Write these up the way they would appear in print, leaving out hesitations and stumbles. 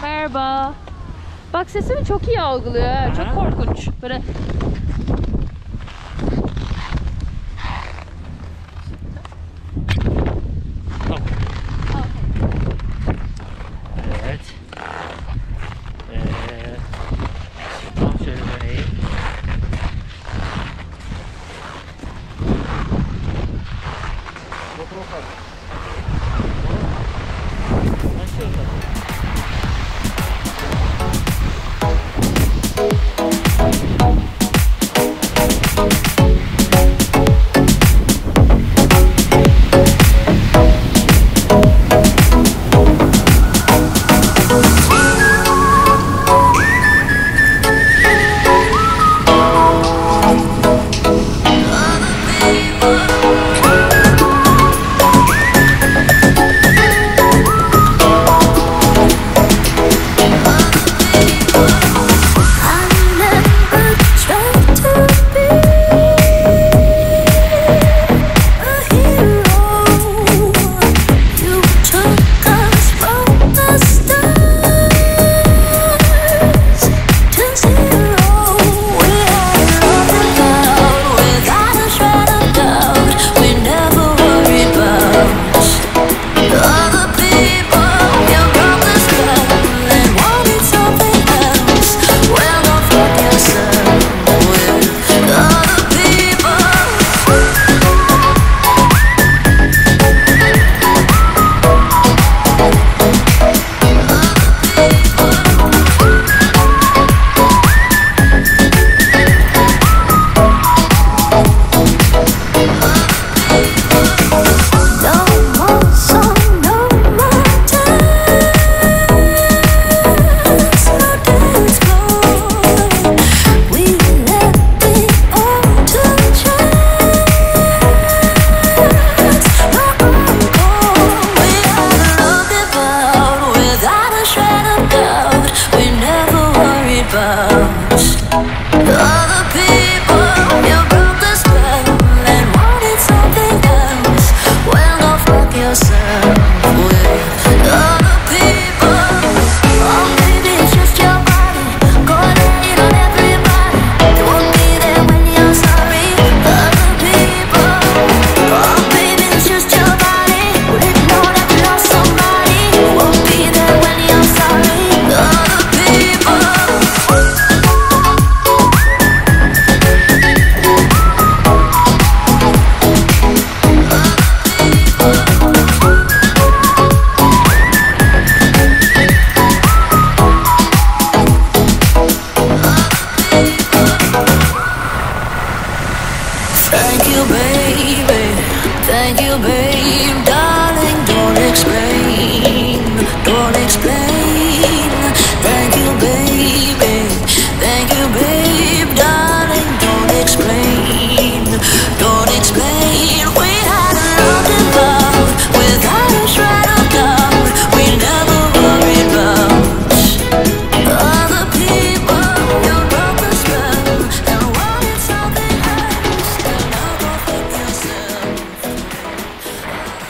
Merhaba. Bak sesimi çok iyi algılıyor. Ha. Çok korkunç. Böyle Evet. Tam şöyle döneyim.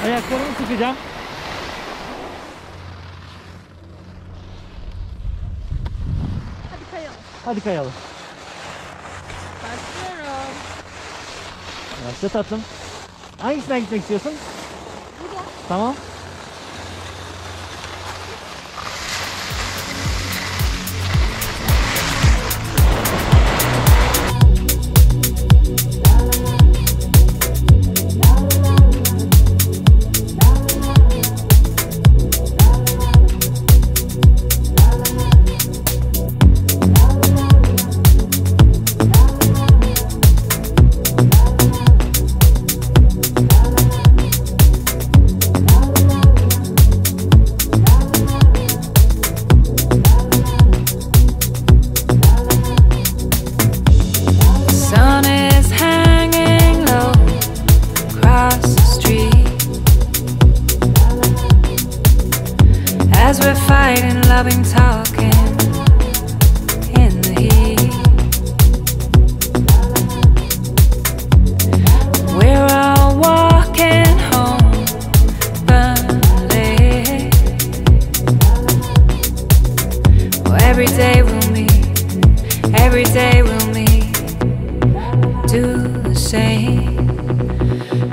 Ayaklarımı sıkacağım. hadi kayalım. Hadi kayalım. Başlıyorum. Başla tatlım. Hangisine gitmek istiyorsun? Buraya. Tamam. As we're fighting, loving, talking in the heat, we're all walking home early. Every day we'll meet, every day we'll meet. Do the same.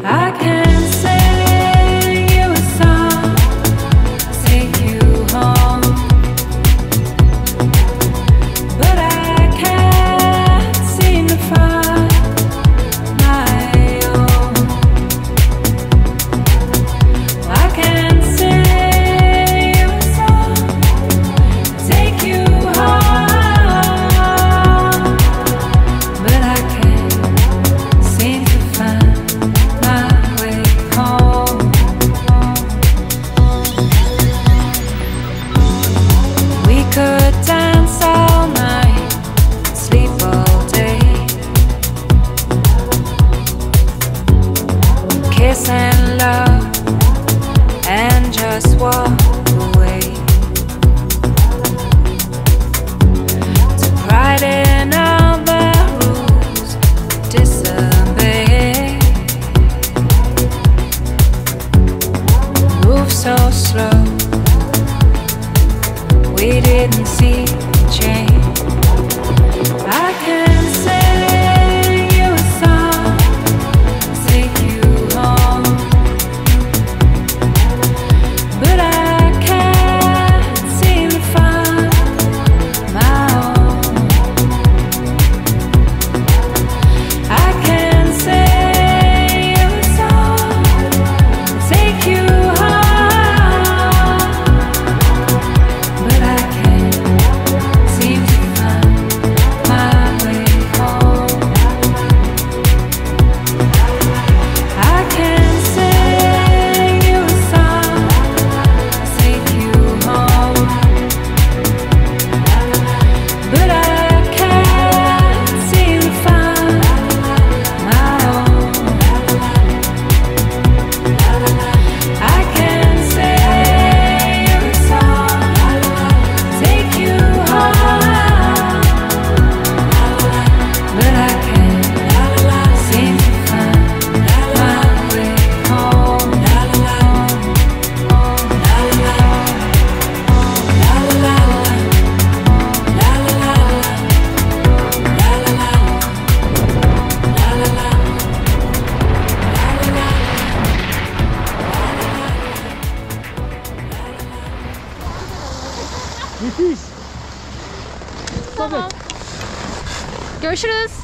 I can sing you a song, take you home, but I can't seem to find my own. I can sing you a song, take you home, but I can't seem to find my way home. We could dance all night, sleep all day, kiss and love, and just walk away. To brighten all the rules, disobey. Move so slow, we didn't see change. I can sing you a song, take you home, but I can't seem to find my own. I can sing you a song, take you home, but I can't seem to find my way home. I can sing you a song, take you home, but I can't seem to find my own. I can sing you a song, take you home, but I can't seem to find my way home. Müthiş. Tamam. Görüşürüz.